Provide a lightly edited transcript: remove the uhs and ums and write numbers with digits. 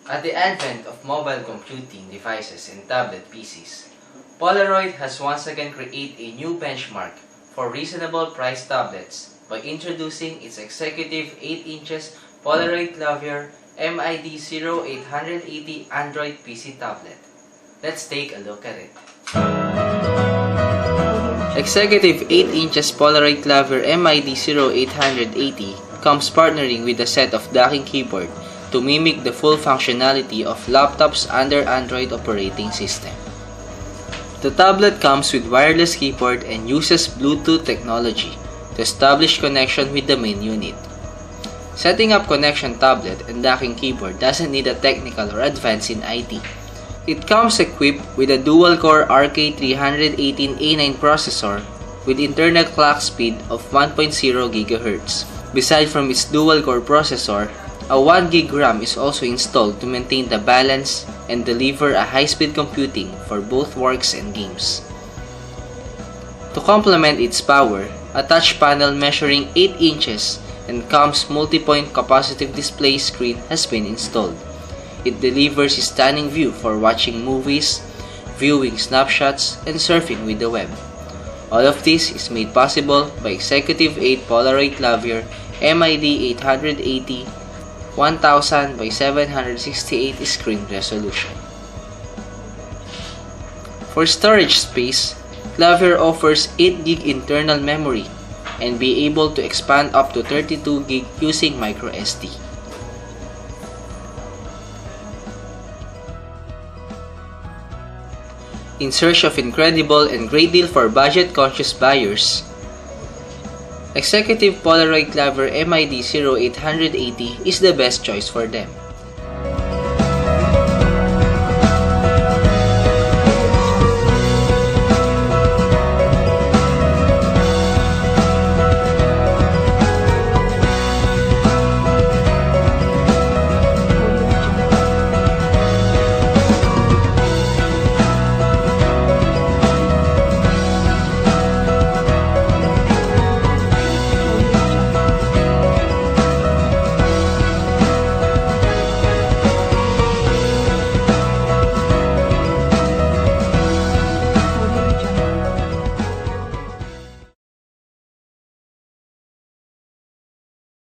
At the advent of mobile computing devices and tablet PCs, Polaroid has once again created a new benchmark for reasonable priced tablets by introducing its executive 8 inches Polaroid Clavier MID-0880 Android PC tablet. Let's take a look at it. Executive 8 inches Polaroid Clavier MID-0880 comes partnering with a set of docking keyboard to mimic the full functionality of laptops under Android operating system. The tablet comes with wireless keyboard and uses Bluetooth technology to establish connection with the main unit. Setting up connection tablet and docking keyboard doesn't need a technical or advance in IT. It comes equipped with a dual-core RK318A9 processor with internal clock speed of 1.0 GHz. Beside from its dual-core processor, a 1 GB RAM is also installed to maintain the balance and deliver a high-speed computing for both works and games. To complement its power, a touch panel measuring 8 inches and comes multi-point capacitive display screen has been installed. It delivers a stunning view for watching movies, viewing snapshots, and surfing with the web. All of this is made possible by Executive 8 Polaroid Clavier MID-880 1000 by 768 screen resolution. For storage space, Clavier offers 8 GB internal memory and be able to expand up to 32 GB using microSD. In search of incredible and great deal for budget-conscious buyers, Executive Polaroid Clavier MID-0880 is the best choice for them.